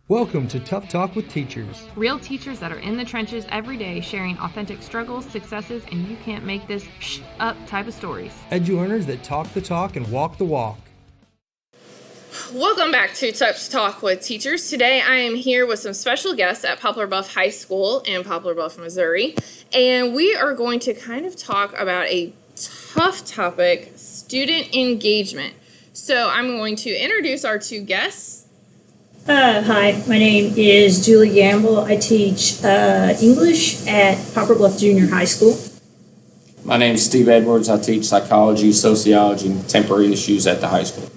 Welcome to Tough Talk with Teachers. Real teachers that are in the trenches every day sharing authentic struggles, successes, and you can't make this up type of stories. Edu-earners that talk the talk and walk the walk. Welcome back to Tough Talk with Teachers. Today I am here with some special guests at Poplar Bluff High School in Poplar Bluff, Missouri. And we are going to kind of talk about a tough topic, student engagement. So I'm going to introduce our two guests. Hi, my name is Julie Gambill. I teach English at Poplar Bluff Junior High School. My name is Steve Edwards. I teach psychology, sociology, and contemporary issues at the high school.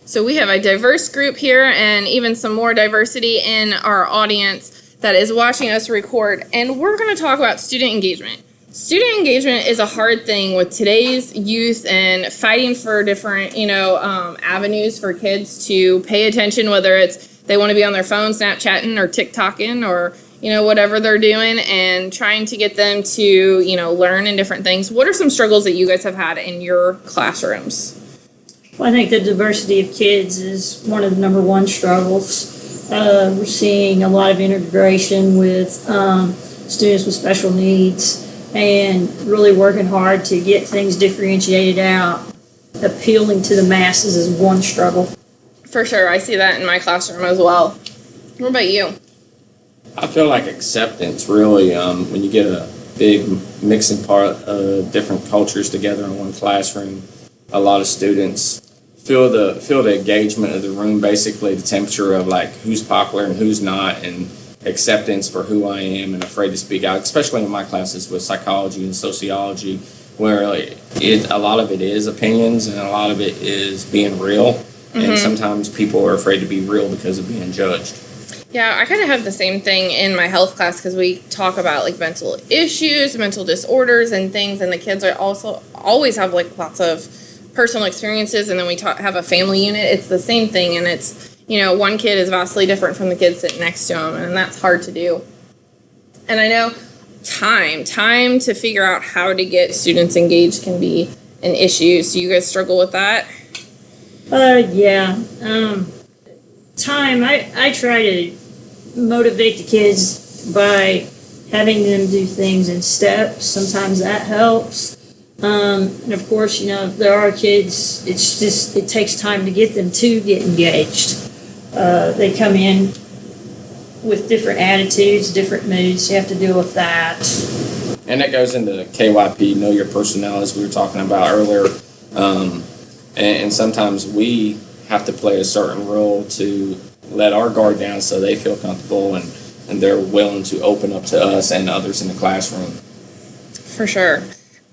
So we have a diverse group here and even some more diversity in our audience that is watching us record. And we're going to talk about student engagement. Student engagement is a hard thing with today's youth and fighting for different, avenues for kids to pay attention, whether it's they want to be on their phone, Snapchatting or TikToking or, whatever they're doing, and trying to get them to, learn in different things. What are some struggles that you guys have had in your classrooms? Well, I think the diversity of kids is one of the number one struggles. We're seeing a lot of integration with students with special needs and really working hard to get things differentiated out. Appealing to the masses is one struggle. For sure. I see that in my classroom as well. What about you? I feel like acceptance, really, when you get a big mixing part of different cultures together in one classroom, a lot of students feel the engagement of the room, basically the temperature of like who's popular and who's not, and acceptance for who I am and afraid to speak out, especially in my classes with psychology and sociology, where a lot of it is opinions and a lot of it is being real. And sometimes people are afraid to be real because of being judged. Yeah, I kind of have the same thing in my health class because we talk about like mental issues, mental disorders and things, and the kids are also always have like lots of personal experiences, and then we have a family unit. It's the same thing, and it's, one kid is vastly different from the kid sitting next to him, and that's hard to do. And I know time to figure out how to get students engaged can be an issue. So you guys struggle with that? Time, I try to motivate the kids by having them do things in steps. Sometimes that helps. And of course, there are kids, it takes time to get them to get engaged. They come in with different attitudes, different moods. You have to deal with that. And that goes into KYP, Know Your Personnel, as we were talking about earlier. And sometimes we have to play a certain role to let our guard down so they feel comfortable and they're willing to open up to us and others in the classroom. For sure.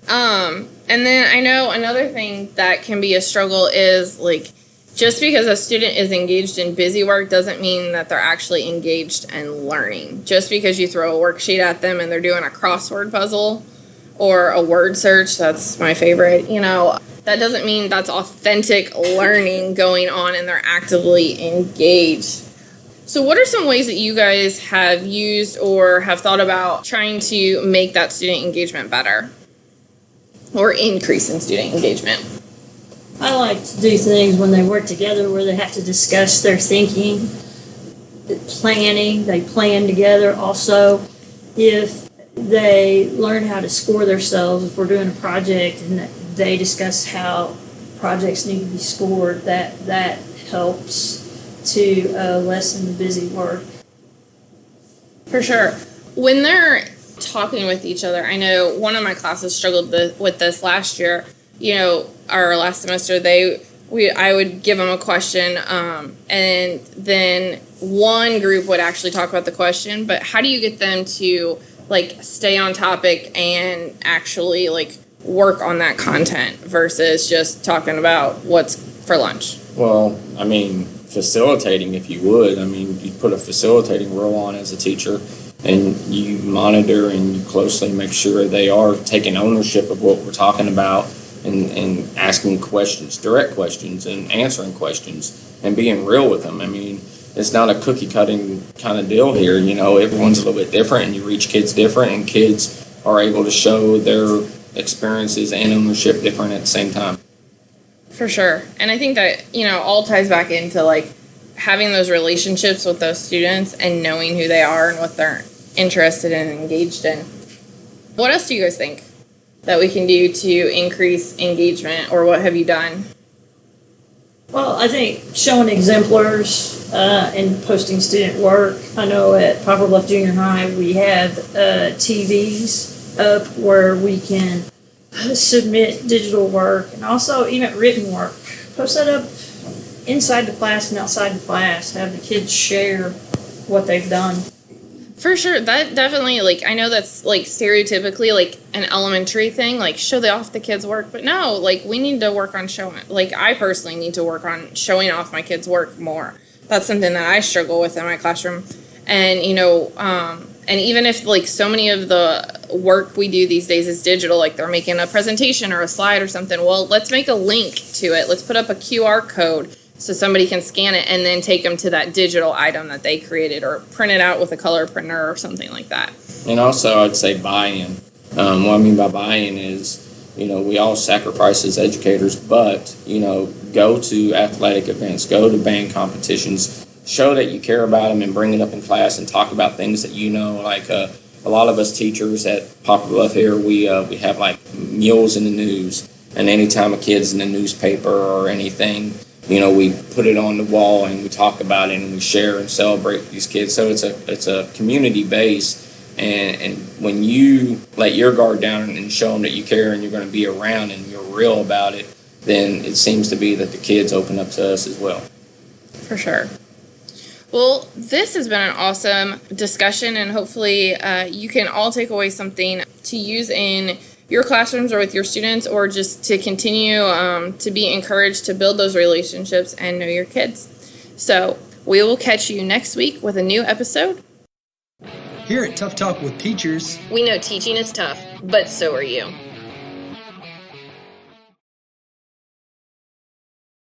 And then I know another thing that can be a struggle is like just because a student is engaged in busy work doesn't mean that they're actually engaged and learning. Just because you throw a worksheet at them and they're doing a crossword puzzle or a word search, that's my favorite, that doesn't mean that's authentic learning going on and they're actively engaged. So what are some ways that you guys have used or have thought about trying to make that student engagement better or increase in student engagement? I like to do things when they work together where they have to discuss their thinking, planning, they plan together. Also, if they learn how to score themselves, if we're doing a project and they discuss how projects need to be scored, that helps to lessen the busy work. For sure. When they're talking with each other, I know one of my classes struggled with this last year. Our last semester, I would give them a question, and then one group would actually talk about the question. But how do you get them to stay on topic and actually work on that content versus just talking about what's for lunch? Well, facilitating, if you would. You put a facilitating role on as a teacher, and you monitor and you closely make sure they are taking ownership of what we're talking about and asking questions, direct questions, and answering questions and being real with them. It's not a cookie cutting kind of deal here. Everyone's a little bit different, and you reach kids different, and kids are able to show their experiences and ownership different at the same time. For sure. And I think that, all ties back into having those relationships with those students and knowing who they are and what they're interested in and engaged in. What else do you guys think that we can do to increase engagement, or what have you done? Well, I think showing exemplars and posting student work. I know at Poplar Bluff Junior High we have TVs up where we can submit digital work and also even written work. Post that up inside the class and outside the class. Have the kids share what they've done. For sure, that definitely, like, I know that's, like, stereotypically, like, an elementary thing, like, show off the kids' work, but no, like, we need to work on showing, like, I personally need to work on showing off my kids' work more. That's something that I struggle with in my classroom, and, and even if, like, so many of the work we do these days is digital, like, they're making a presentation or a slide or something, well, let's make a link to it, let's put up a QR code, so somebody can scan it and then take them to that digital item that they created, or print it out with a color printer or something like that. And also, I'd say buy-in. What I mean by buy-in is, we all sacrifice as educators, but, go to athletic events, go to band competitions, show that you care about them and bring it up in class and talk about things that like a lot of us teachers at Poplar Bluff here, we have like meals in the news, and anytime a kid's in the newspaper or anything, we put it on the wall and we talk about it and we share and celebrate these kids. So it's a community base, and when you let your guard down and show them that you care and you're going to be around and you're real about it, then it seems to be that the kids open up to us as well. For sure. Well, this has been an awesome discussion, and hopefully you can all take away something to use in your classrooms or with your students, or just to continue to be encouraged to build those relationships and know your kids. So we will catch you next week with a new episode. Here at Tough Talk with Teachers, we know teaching is tough, but so are you.